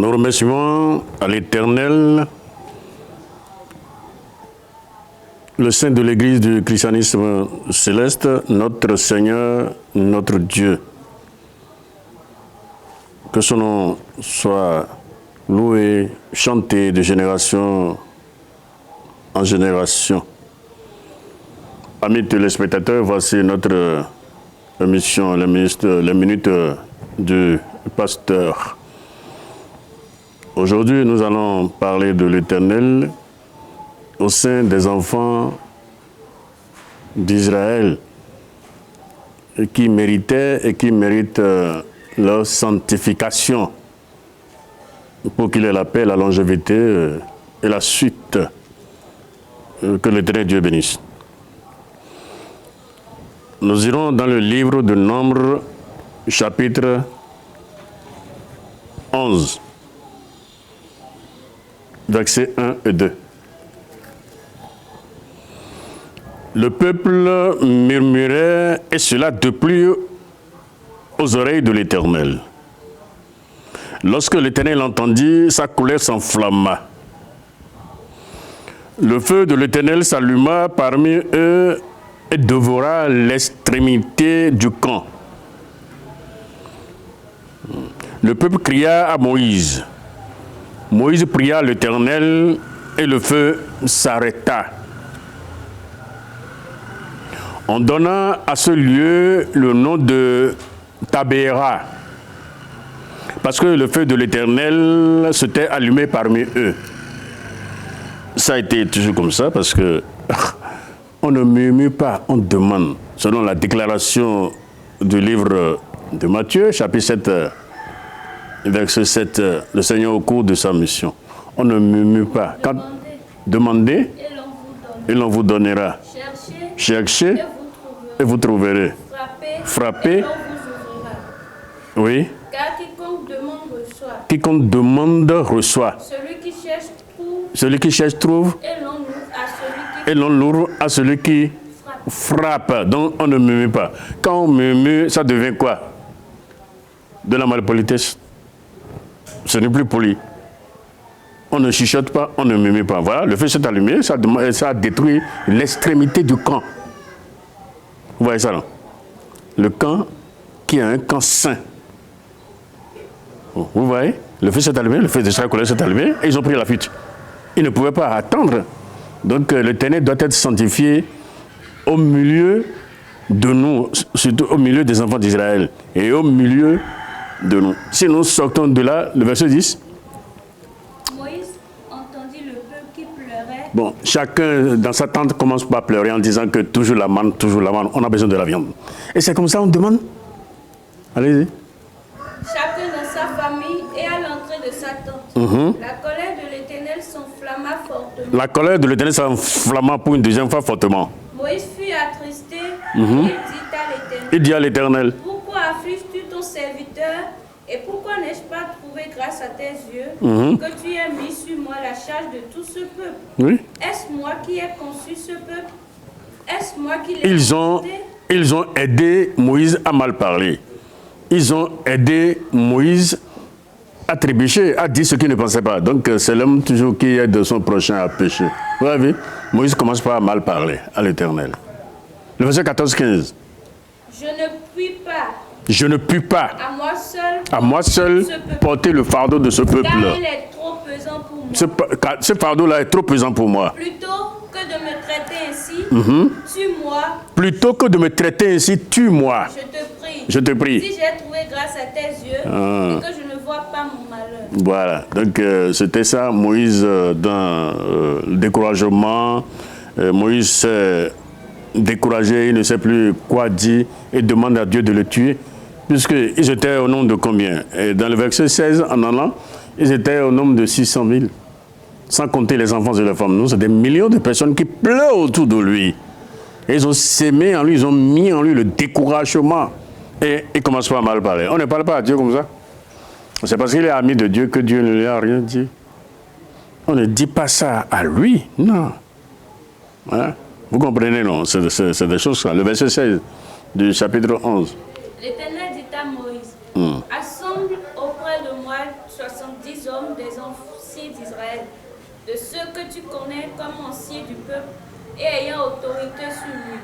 Nous remercions à l'Éternel, le Saint de l'Église du christianisme céleste, notre Seigneur, notre Dieu. Que son nom soit loué, chanté de génération en génération. Amis téléspectateurs, voici notre émission, les minutes du pasteur. Aujourd'hui, nous allons parler de l'Éternel au sein des enfants d'Israël qui méritaient et qui méritent leur sanctification pour qu'il ait la paix, la longévité et la suite. Que l'Éternel Dieu bénisse. Nous irons dans le livre de Nombres, chapitre 11, versets 1 et 2. Le peuple murmurait, et cela déplut aux oreilles de l'Éternel. Lorsque l'Éternel entendit, sa colère s'enflamma. Le feu de l'Éternel s'alluma parmi eux et dévora l'extrémité du camp. Le peuple cria à Moïse. Moïse pria l'Éternel et le feu s'arrêta. On donna à ce lieu le nom de Tabéra, parce que le feu de l'Éternel s'était allumé parmi eux. Ça a été toujours comme ça, parce que on ne murmure pas, on demande. Selon la déclaration du livre de Matthieu, chapitre 7, verset 7, le Seigneur au cours de sa mission. On ne murmure pas. Quand demandez, et l'on vous donnera. Cherchez, et vous trouverez. Frappez, oui. Car quiconque demande reçoit. Quiconque demande reçoit. Celui qui cherche trouve. Et l'on l'ouvre à celui qui frappe. Donc on ne murmure pas. Quand on murmure, ça devient quoi? De la malpolitesse. Ce n'est plus poli. On ne chuchote pas, on ne murmure pas. Voilà, le feu s'est allumé, ça a détruit l'extrémité du camp. Vous voyez ça, non? Le camp qui est un camp saint. Vous voyez? Le feu s'est allumé, le feu de sa colère s'est allumé, et ils ont pris la fuite. Ils ne pouvaient pas attendre. Donc l'Éternel doit être sanctifié au milieu de nous, surtout au milieu des enfants d'Israël, et au milieu de nous. Si nous sortons de là, le verset 10. Moïse entendit le peuple qui pleurait. Bon, chacun dans sa tente commence par pleurer en disant que toujours la manne, on a besoin de la viande. Et c'est comme ça on demande. Allez-y. Chacun dans sa famille et à l'entrée de sa tente. La colère de l'Éternel s'enflamma fortement. La colère de l'Éternel s'enflamma pour une deuxième fois fortement. Moïse fut attristé et Il dit à l'Éternel, pourquoi affliges-tu ton serviteur et pourquoi n'ai-je pas trouvé grâce à tes yeux que tu aies mis sur moi la charge de tout ce peuple? oui. Est-ce moi qui ai conçu ce peuple? Est-ce moi qui l'ai conçu? Ils ont aidé Moïse à mal parler. Ils ont aidé Moïse à trébucher, à dire ce qu'il ne pensait pas. Donc c'est l'homme toujours qui aide son prochain à pécher. Vous avez vu? Moïse commence par mal parler à l'Éternel. Le verset 14-15. Je ne puis pas à moi seul porter le fardeau de ce peuple. Car il est trop pesant pour moi. Ce fardeau-là est trop pesant pour moi. Plutôt que de me traiter ainsi, tue-moi. Plutôt que de me traiter ainsi, tue-moi. Je te prie. Si j'ai trouvé grâce à tes yeux et que je ne vois pas mon malheur. Voilà. Donc c'était ça, Moïse dans le découragement. Moïse s'est découragé, il ne sait plus quoi dire et demande à Dieu de le tuer. Puisqu'ils étaient au nombre de combien? Et dans le verset 16, en allant, ils étaient au nombre de 600 000. Sans compter les enfants et les femmes. Nous, c'est des millions de personnes qui pleurent autour de lui. Et ils ont sémé en lui, ils ont mis en lui le découragement. Et il commence pas à mal parler. On ne parle pas à Dieu comme ça. C'est parce qu'il est ami de Dieu que Dieu ne lui a rien dit. On ne dit pas ça à lui. Non. Hein? Vous comprenez, non? C'est des choses ça. Le verset 16 du chapitre 11. L'Éternel dit à Moïse, assemble auprès de moi 70 hommes d'Israël, de ceux que tu connais comme anciens du peuple et ayant autorité sur lui.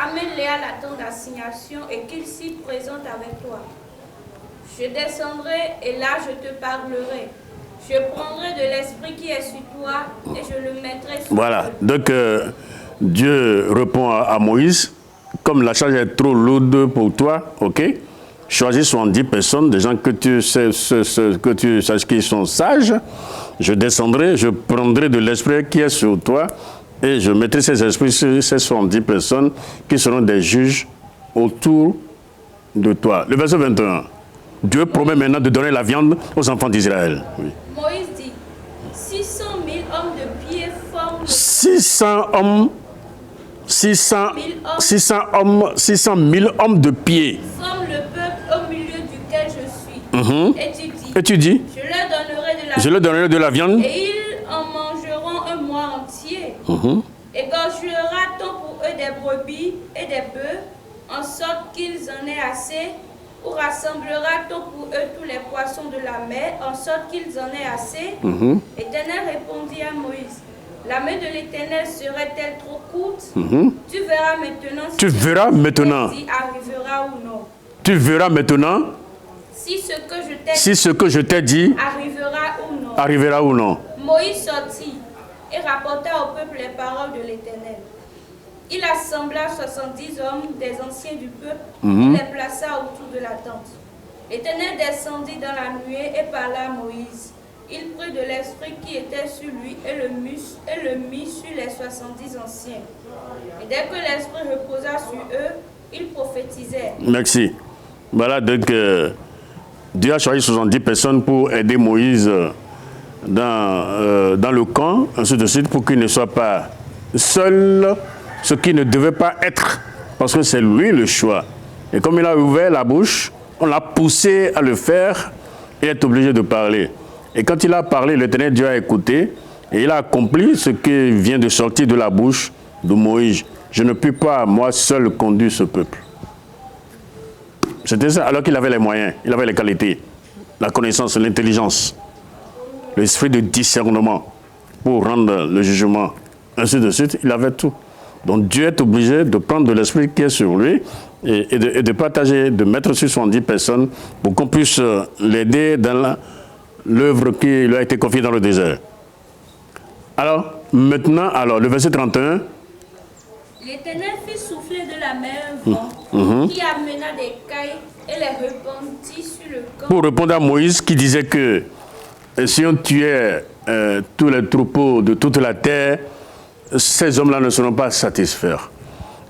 Amène-les à la tente d'assignation et qu'ils s'y présentent avec toi. Je descendrai et là je te parlerai. Je prendrai de l'esprit qui est sur toi et je le mettrai sur Voilà, toi. donc Dieu répond à Moïse, comme la charge est trop lourde pour toi, ok, choisis 70 personnes, des gens que tu saches qu'ils sont sages, je descendrai, je prendrai de l'esprit qui est sur toi et je mettrai ces esprits sur ces 70 personnes qui seront des juges autour de toi. Le verset 21. Dieu promet maintenant de donner la viande aux enfants d'Israël. Oui. Moïse dit, 600 000 hommes de pied forment 600 000 hommes de pied. forment le peuple au milieu duquel je suis. Et tu dis, je leur donnerai de la viande. Et ils en mangeront un mois entier. Égorgera-t-on pour eux des brebis et des bœufs, en sorte qu'ils en aient assez? Ou rassemblera-t-on pour eux tous les poissons de la mer, en sorte qu'ils en aient assez? L'Éternel répondit à Moïse, la main de l'Éternel serait-elle trop courte? Tu verras maintenant si Tu verras maintenant. arrivera ou non. Tu verras maintenant Si ce que je t'ai dit arrivera ou non. arrivera ou non. Moïse sortit et rapporta au peuple les paroles de l'Éternel. Il assembla 70 hommes des anciens du peuple, il les plaça autour de la tente. L'Éternel descendit dans la nuée et parla à Moïse. Il prit de l'esprit qui était sur lui et le mit sur les 70 anciens. Et dès que l'esprit reposa sur eux, ils prophétisèrent. Merci. Voilà, donc Dieu a choisi 70 personnes pour aider Moïse dans le camp, ainsi de suite, pour qu'il ne soit pas seul, ce qui ne devait pas être, parce que c'est lui le choix. Et comme il a ouvert la bouche, on l'a poussé à le faire et est obligé de parler. Et quand il a parlé, l'Éternel Dieu a écouté et il a accompli ce qui vient de sortir de la bouche de Moïse. Je ne puis pas, moi seul, conduire ce peuple. C'était ça, alors qu'il avait les moyens, il avait les qualités, la connaissance, l'intelligence, l'esprit de discernement pour rendre le jugement, ainsi de suite, il avait tout. Donc Dieu est obligé de prendre de l'esprit qui est sur lui et de partager, de mettre sur 70 personnes pour qu'on puisse l'aider dans l'œuvre qui lui a été confiée dans le désert. Alors, maintenant, le verset 31. L'Éternel fit souffler de la mer un vent qui amena des cailles et les répandit sur le camp. Pour répondre à Moïse qui disait que si on tuait tous les troupeaux de toute la terre, ces hommes-là ne seront pas satisfaits.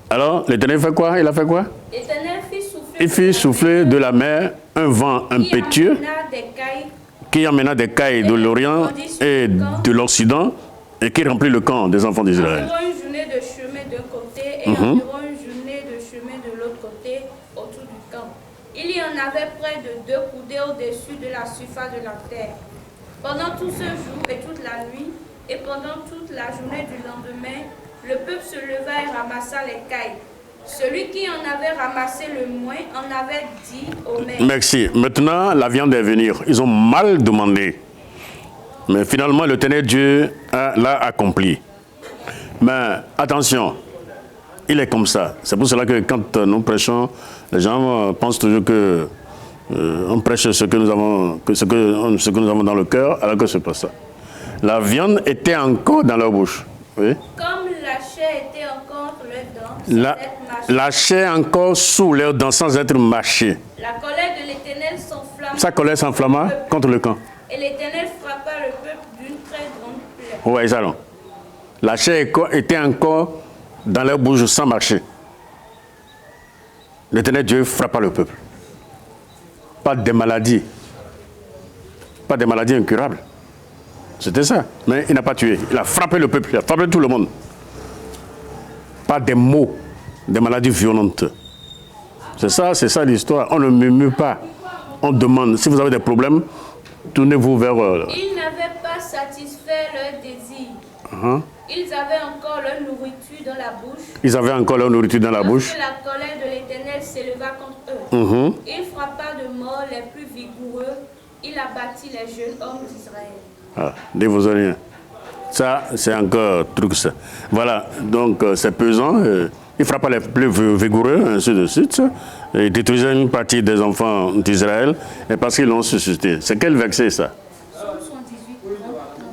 Alors, l'Éternel fait quoi? Il a fait quoi? L'Éternel Il fit souffler de la mer un vent impétueux qui amena des cailles de l'Orient et de l'Occident et qui remplit le camp des enfants d'Israël. Environ une journée de chemin d'un côté et environ une journée de chemin de l'autre côté autour du camp. Il y en avait près de 2 coudées au-dessus de la surface de la terre. Pendant tout ce jour et toute la nuit, et pendant toute la journée du lendemain, le peuple se leva et ramassa les cailles. Celui qui en avait ramassé le moins en avait dit au maire. Merci. Maintenant, la viande est venue. Ils ont mal demandé. Mais finalement, l'Éternel Dieu l'a accompli. Mais attention, il est comme ça. C'est pour cela que quand nous prêchons, les gens pensent toujours que on prêche ce que nous avons, ce que nous avons dans le cœur, alors que ce n'est pas ça. La viande était encore dans leur bouche. Oui. Comme la chair était encore entre leurs dents, la chair encore sous leurs dents sans être mâchée. La colère de l'Éternel s'enflamma. Sa colère s'enflamma contre le camp. Et l'Éternel frappa le peuple d'une très grande plaie. Oui, ça non. La chair était encore dans leur bouche sans marcher. L'Éternel Dieu frappa le peuple. Pas des maladies. Pas des maladies incurables. C'était ça. Mais il n'a pas tué. Il a frappé le peuple. Il a frappé tout le monde. Pas des maux. Des maladies violentes. C'est ça l'histoire. On ne murmure pas. On demande. Si vous avez des problèmes, tournez-vous vers... Ils n'avaient pas satisfait leur désir. Ils avaient encore leur nourriture dans la bouche. Ils avaient encore leur nourriture dans la bouche. Lorsque la colère de l'Éternel s'éleva contre eux, il frappa de mort les plus vigoureux. Il abattit les jeunes hommes d'Israël. Ah, dévosez rien. Ça, c'est encore truc ça. Voilà, donc c'est pesant. Il frappe les plus vigoureux, ainsi de suite. Et détruisait une partie des enfants d'Israël, et parce qu'ils l'ont suscité. C'est quel verset ça?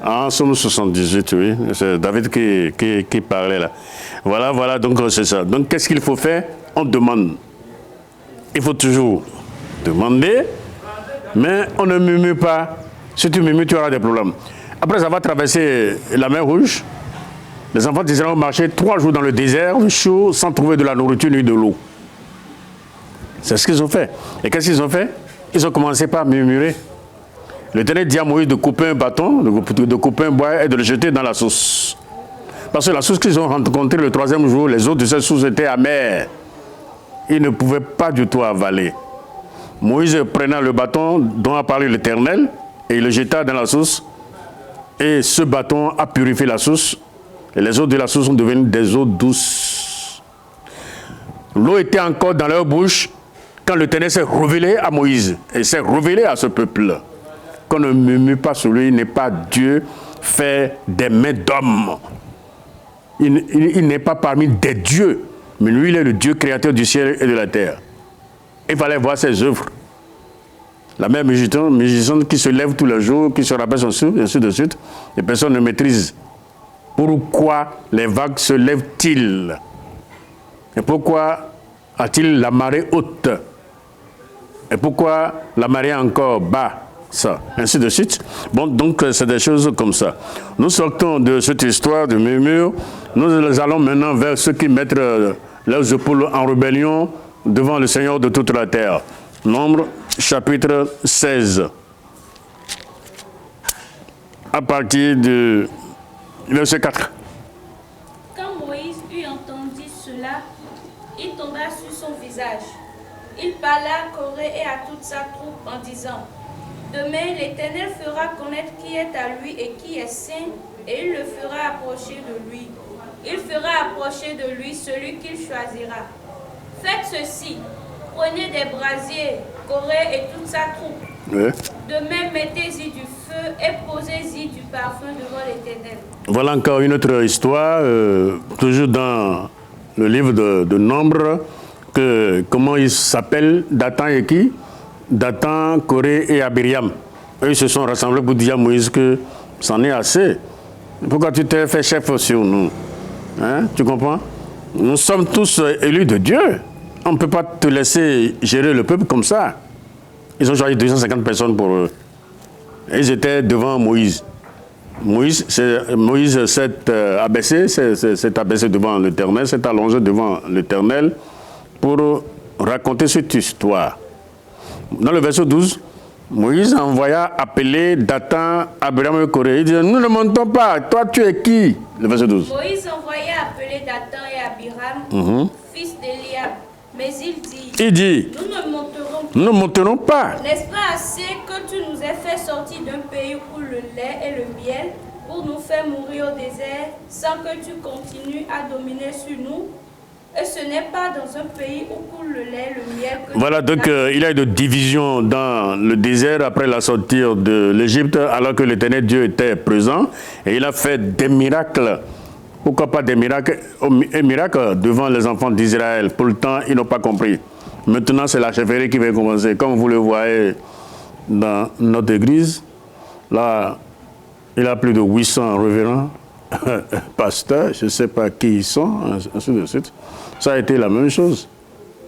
Ah, Somme 78, oui. C'est David qui parlait là. Voilà, donc c'est ça. Donc qu'est-ce qu'il faut faire? On demande. Il faut toujours demander, mais on ne murmure pas. Si tu murmures, tu auras des problèmes. Après avoir traversé la mer Rouge, les enfants d'Israël ont marché 3 jours dans le désert, chaud, sans trouver de la nourriture ni de l'eau. C'est ce qu'ils ont fait. Et qu'est-ce qu'ils ont fait? Ils ont commencé par murmurer. L'Éternel dit à Moïse de couper un bâton, de couper un bois et de le jeter dans la source. Parce que la source qu'ils ont rencontrée le 3e jour, les eaux de cette source étaient amères. Ils ne pouvaient pas du tout avaler. Moïse prenant le bâton dont a parlé l'Éternel et il le jeta dans la source. Et ce bâton a purifié la source. Et les eaux de la source sont devenues des eaux douces. L'eau était encore dans leur bouche quand l'Éternel s'est révélé à Moïse et s'est révélé à ce peuple. Qu'on ne murmure pas sur lui, il n'est pas Dieu fait des mains d'homme. Il n'est pas parmi des dieux, mais lui, il est le Dieu créateur du ciel et de la terre. Il fallait voir ses œuvres. La même musicienne qui se lève tous les jours, qui se rappelle son souffle, et ainsi de suite, et personne ne maîtrise. Pourquoi les vagues se lèvent-ils? Et pourquoi a-t-il la marée haute? Et pourquoi la marée encore bas? Ça, ainsi de suite. Bon, donc c'est des choses comme ça. Nous sortons de cette histoire de murmure. Nous allons maintenant vers ceux qui mettent leurs épaules en rébellion devant le Seigneur de toute la terre. Nombre chapitre 16. À partir du verset 4. Quand Moïse eut entendu cela, il tomba sur son visage. Il parla à Corée et à toute sa troupe en disant: Demain, l'Éternel fera connaître qui est à lui et qui est saint, et il le fera approcher de lui. Il fera approcher de lui celui qu'il choisira. Faites ceci, prenez des brasiers, Corée et toute sa troupe. Oui. Demain, mettez-y du feu et posez-y du parfum devant l'Éternel. Voilà encore une autre histoire, toujours dans le livre de Nombre, comment ils s'appellent, Dathan et qui? Dathan, Corée et Abiriam. Eux, ils se sont rassemblés pour dire à Moïse que c'en est assez. Pourquoi tu t'es fait chef sur nous? Hein? Tu comprends? Nous sommes tous élus de Dieu. On ne peut pas te laisser gérer le peuple comme ça. Ils ont choisi 250 personnes pour eux. Et ils étaient devant Moïse. Moïse s'est abaissé devant l'Éternel, s'est allongé devant l'Éternel pour raconter cette histoire. Dans le verset 12, Moïse envoya appeler Dathan, Abiram et Corée. Il dit: nous ne montons pas, toi tu es qui? Le verset 12. Moïse envoya appeler Dathan et Abiram, fils d'Eliab. Mais il dit, nous ne monterons pas. N'est-ce pas assez que tu nous aies fait sortir d'un pays où le lait et le miel, pour nous faire mourir au désert, sans que tu continues à dominer sur nous? Et ce n'est pas dans un pays où coule le lait, le miel que voilà, donc il y a eu de division dans le désert après la sortie de l'Égypte, alors que l'Éternel Dieu était présent, et il a fait des miracles. Pourquoi pas des miracles? Un miracle devant les enfants d'Israël. Pour le temps, ils n'ont pas compris. Maintenant, c'est la chefferie qui va commencer. Comme vous le voyez dans notre église, là, il y a plus de 800 révérends, pasteurs, je ne sais pas qui ils sont, ainsi de suite. Ça a été la même chose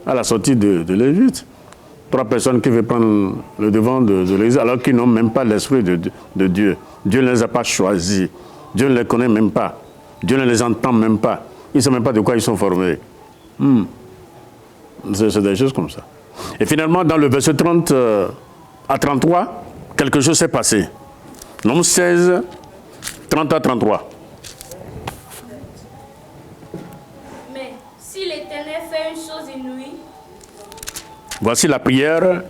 à la sortie de l'Égypte. 3 personnes qui veulent prendre le devant de l'Église alors qu'ils n'ont même pas l'esprit de Dieu. Dieu ne les a pas choisis. Dieu ne les connaît même pas. Dieu ne les entend même pas. Ils ne savent même pas de quoi ils sont formés. C'est des choses comme ça. Et finalement, dans le verset 30 à 33, quelque chose s'est passé. Nombre 16, 30 à 33. Mais si l'Éternel fait une chose inouïe, voici la prière.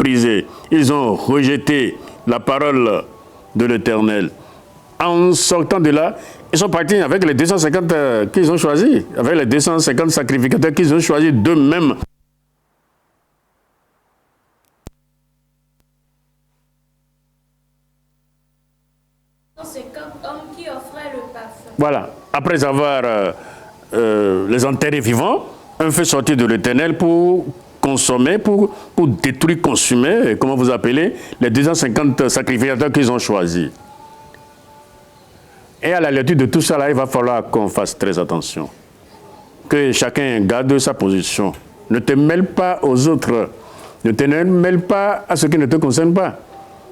méprisé, ils ont rejeté la parole de l'Éternel. En sortant de là, ils sont partis avec les 250 qu'ils ont choisis, avec les 250 sacrificateurs qu'ils ont choisis d'eux-mêmes. Voilà, après avoir les enterrés vivants, un feu sorti de l'Éternel pour consommer, pour détruire, consumer, comment vous appelez, les 250 sacrificateurs qu'ils ont choisis. Et à la lecture de tout ça, là, il va falloir qu'on fasse très attention. Que chacun garde sa position. Ne te mêle pas aux autres. Ne te mêle pas à ce qui ne te concerne pas.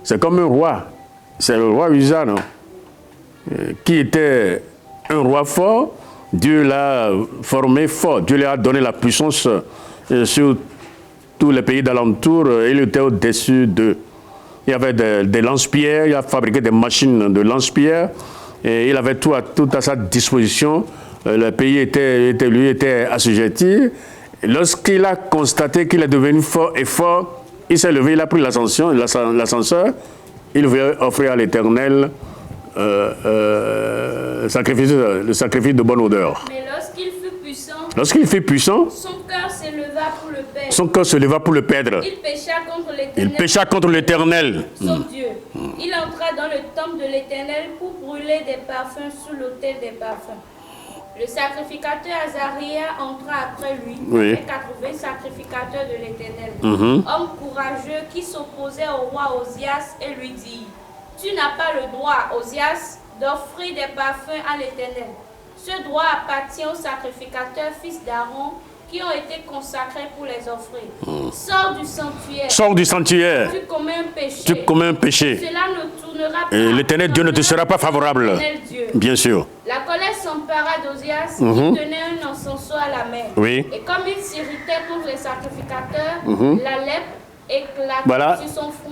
C'est comme un roi. C'est le roi Uza, non? Qui était un roi fort. Dieu l'a formé fort. Dieu lui a donné la puissance sur tous les pays d'alentour. Il était au-dessus d'eux. Il y avait des lance-pierres. Il a fabriqué des machines de lance-pierres. Et il avait tout à sa disposition. Le pays lui était assujetti. Lorsqu'il a constaté qu'il est devenu fort et fort, il s'est levé, il a pris l'ascenseur. Il veut offrir à l'Éternel le sacrifice de bonne odeur. Mais lorsqu'il fut puissant, son cœur se leva pour le perdre. Il pécha contre l'Éternel. Son Dieu. Il entra dans le temple de l'Éternel pour brûler des parfums sous l'autel des parfums. Le sacrificateur Azaria entra après lui, les 80 sacrificateurs de l'Éternel, homme courageux qui s'opposait au roi Osias et lui dit: Tu n'as pas le droit, Osias, d'offrir des parfums à l'Éternel. Ce droit appartient aux sacrificateurs fils d'Aaron qui ont été consacrés pour les offrir. Sors du sanctuaire. Sors du sanctuaire. Tu commets un péché. Tu commets un péché. Cela ne tournera pas. Et l'Éternel Dieu ne te sera pas favorable. Bien sûr. La colère s'empara d'Osias, qui tenait un encensoir à la main. Oui. Et comme il s'irritait contre les sacrificateurs, la lèpre voilà,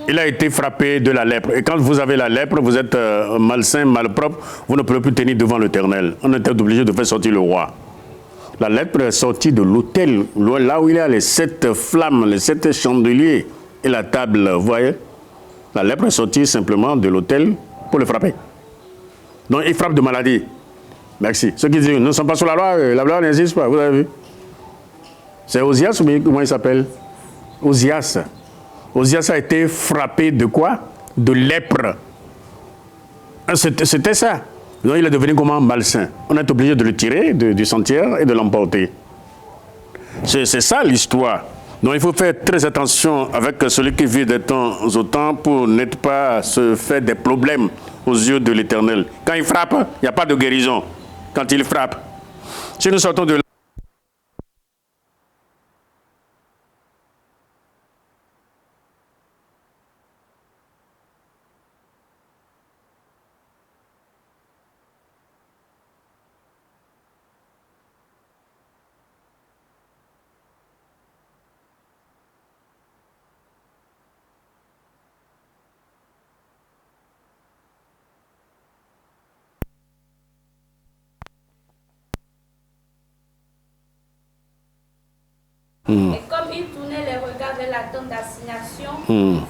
il a été frappé de la lèpre. Et quand vous avez la lèpre, vous êtes malsain, malpropre, vous ne pouvez plus tenir devant l'Éternel. On était obligé de faire sortir le roi. La lèpre est sortie de l'autel, là où il y a les 7 flammes, les 7 chandeliers et la table, vous voyez. La lèpre est sortie simplement de l'autel pour le frapper. Donc il frappe de maladie. Merci. Ceux qui disent, nous ne sommes pas sous la loi n'existe pas, vous avez vu. C'est Osias ou comment il s'appelle? Osias. Osias a été frappé de quoi? De lèpre. C'était ça. Donc il est devenu comment? Malsain. On est obligé de le tirer du sentier et de l'emporter. C'est ça l'histoire. Donc il faut faire très attention avec celui qui vit de temps en temps pour ne pas se faire des problèmes aux yeux de l'Éternel. Quand il frappe, il n'y a pas de guérison. Quand il frappe. Si nous sortons de là, Et comme il tournait les regards vers la tente d'assignation,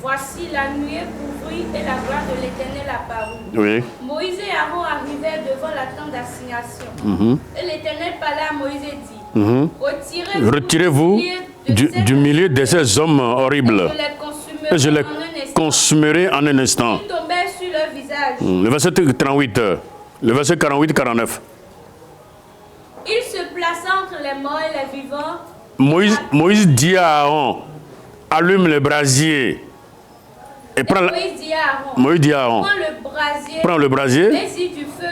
voici la nuée couvrit et la gloire de l'Éternel apparut. oui. Moïse et Aaron arrivèrent devant la tente d'assignation. Et l'Éternel parlait à Moïse et dit: Retirez-vous du milieu de ces hommes horribles. Et je les consumerai en un instant. Ils tombèrent sur leur visage. Le verset 38, le verset 48-49. Il se plaça entre les morts et les vivants. Moïse dit à Aaron, allume le brasier. Et Moïse dit à Aaron, prends le brasier,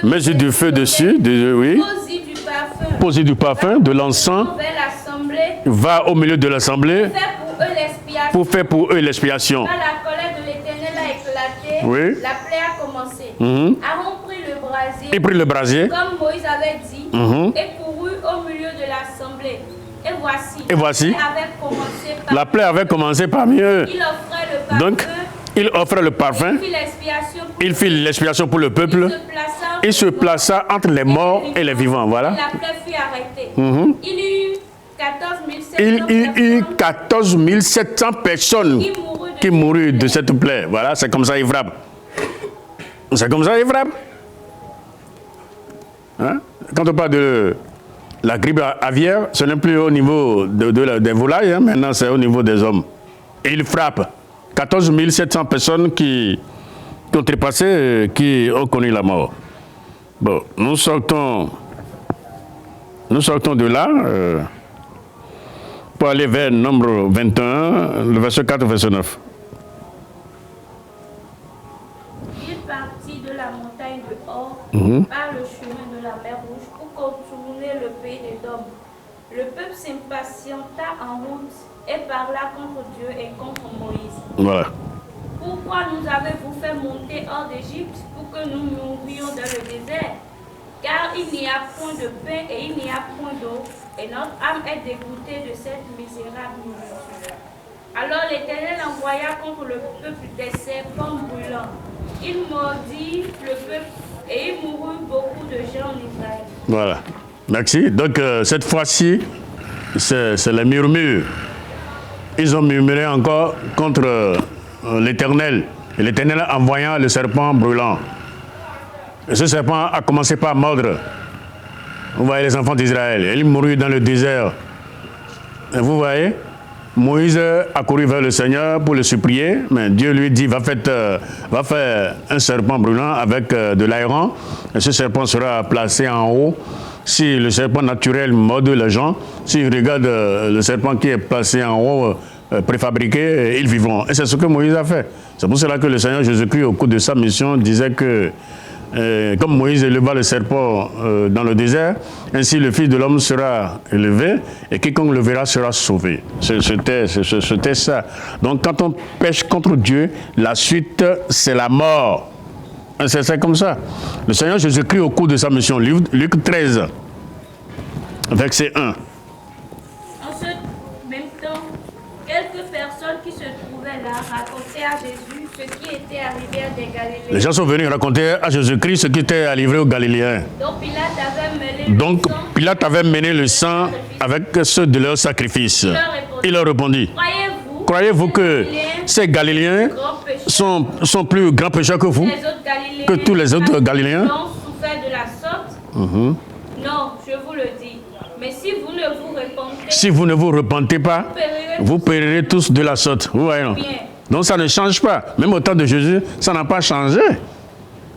mets-y du feu dessus, oui. Pose-y du parfum, de l'encens, va au milieu de l'assemblée pour faire pour eux l'expiation. Quand la colère de l'Éternel a éclaté, oui. la plaie a commencé. Aaron prit le brasier, il prit le brasier, comme Moïse avait dit, et courut au milieu de l'assemblée. Et voici, la plaie avait commencé parmi eux. Il offrait le parfum, donc, il offrait le parfum, il fit l'expiation pour le peuple, il se plaça entre les morts et les vivants. Voilà. La plaie fut arrêtée. Il y eut 14 700 14 700 personnes qui mourut de cette plaie. Voilà, c'est comme ça qu'il frappe. C'est comme ça qu'il frappe. Hein? Quand on parle de la grippe aviaire, ce n'est plus au niveau des volailles, hein, maintenant c'est au niveau des hommes. Et il frappe 14 700 personnes qui ont trépassé, qui ont connu la mort. Bon, nous sortons de là pour aller vers nombre 21, le verset 4, verset 9. Il partit de la montagne de Hor par le chemin de la mer Rouge pour contourner le pays d'Édom. Le peuple s'impatienta en route et parla contre Dieu et contre Moïse. Voilà. Pourquoi nous avez-vous fait monter hors d'Égypte pour que nous mourions dans le désert? Car il n'y a point de pain et il n'y a point d'eau, et notre âme est dégoûtée de cette misérable nourriture. Alors l'Éternel envoya contre le peuple des serpents brûlants. Il mordit le peuple et il mourut beaucoup de gens en Israël. Voilà. Merci. Donc cette fois-ci, c'est les murmures. Ils ont murmuré encore contre l'Éternel. Et l'Éternel envoyant le serpent brûlant. Et ce serpent a commencé par mordre. Vous voyez les enfants d'Israël. Ils moururent dans le désert. Et vous voyez, Moïse a couru vers le Seigneur pour le supplier, mais Dieu lui dit, va faire un serpent brûlant avec de l'airain, et ce serpent sera placé en haut. Si le serpent naturel mord les gens, s'ils regardent le serpent qui est placé en haut, préfabriqué, ils vivront. Et c'est ce que Moïse a fait. C'est pour cela que le Seigneur Jésus-Christ, au cours de sa mission, disait que comme Moïse éleva le serpent dans le désert, ainsi le Fils de l'homme sera élevé et quiconque le verra sera sauvé. C'était ça. Donc quand on pêche contre Dieu, la suite c'est la mort. C'est comme ça. Le Seigneur Jésus-Christ au cours de sa mission, Luc 13, verset 1. En ce même temps, quelques personnes qui se trouvaient là racontaient à Jésus ce qui était arrivé à des Galiléens. Les gens sont venus raconter à Jésus-Christ ce qui était arrivé aux Galiléens. Donc Pilate avait mêlé le sang avec ceux de leur sacrifice. Il leur répondit, croyez-vous que ces Galiléens sont plus grands pécheurs que vous, que tous les autres Galiléens? Souffert de la sorte? Non, je vous le dis. Mais si vous ne vous repentez pas, vous périrez tous de la sorte. Vous voyez, non? Donc ça ne change pas. Même au temps de Jésus, ça n'a pas changé.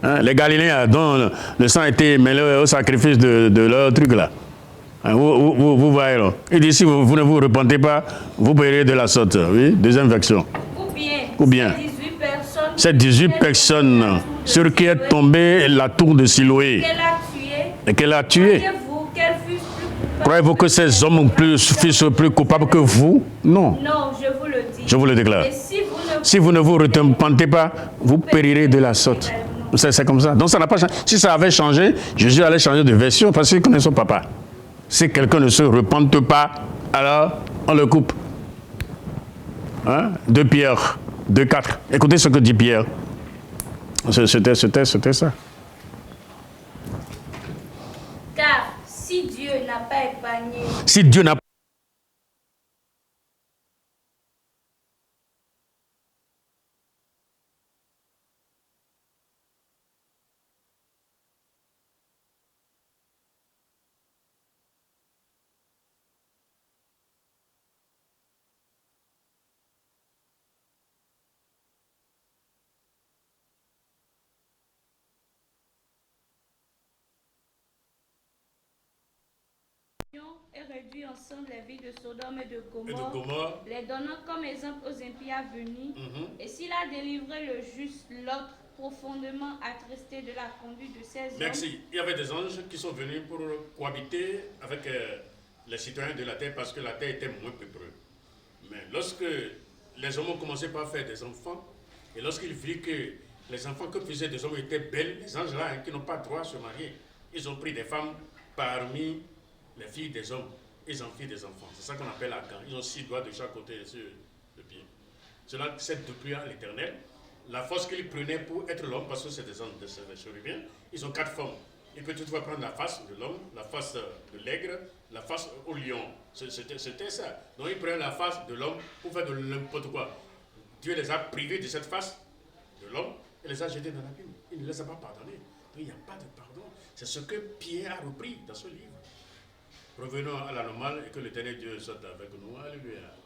Hein, les Galiléens dont le sang a été mêlé au sacrifice de leur truc là. Hein, vous voyez là. Il dit si vous ne vous repentez pas, vous périrez de la sorte. Oui, deuxième version. Ou bien ces 18 personnes sur qui est tombée la tour de Siloé et qu'elle a tué. Croyez-vous que ces hommes fussent plus coupables que vous? Non. Non, je vous le dis. Je vous le déclare. Si vous ne vous repentez pas, vous périrez de la sorte. C'est comme ça. Donc ça n'a pas changé. Si ça avait changé, Jésus allait changer de version parce qu'il connaît son papa. Si quelqu'un ne se repente pas, alors on le coupe. Hein? 2 Pierre 2, 4. Écoutez ce que dit Pierre. C'était ça. Car si Dieu n'a pas épargné... Si Dieu n'a et réduit ensemble les villes de Sodome et de Gomorrhe, les donnant comme exemple aux impies à venir. Et s'il a délivré le juste Lot, profondément attristé de la conduite de ces hommes. Merci. Il y avait des anges qui sont venus pour cohabiter avec les citoyens de la terre parce que la terre était moins peuplée. Mais lorsque les hommes ont commencé par faire des enfants, et lorsqu'ils virent que les enfants que faisaient des hommes étaient belles, les anges là qui n'ont pas droit à se marier, ils ont pris des femmes parmi les filles des hommes, ils en firent des enfants. C'est ça qu'on appelle Akan. Ils ont 6 doigts de chaque côté sur le pied. Cela c'est depuis à l'Éternel. La force qu'ils prenaient pour être l'homme, parce que c'est des hommes de chérubins, ils ont 4 formes. Il peut toutefois prendre la face de l'homme, la face de l'aigle, la face au lion. C'était ça. Donc ils prenaient la face de l'homme pour faire de n'importe quoi. Dieu les a privés de cette face de l'homme et les a jetés dans l'abîme. Il ne les a pas pardonnés. Donc il n'y a pas de pardon. C'est ce que Pierre a repris dans ce livre. Revenons à la normale et que l'Éternel Dieu soit avec nous. Alléluia.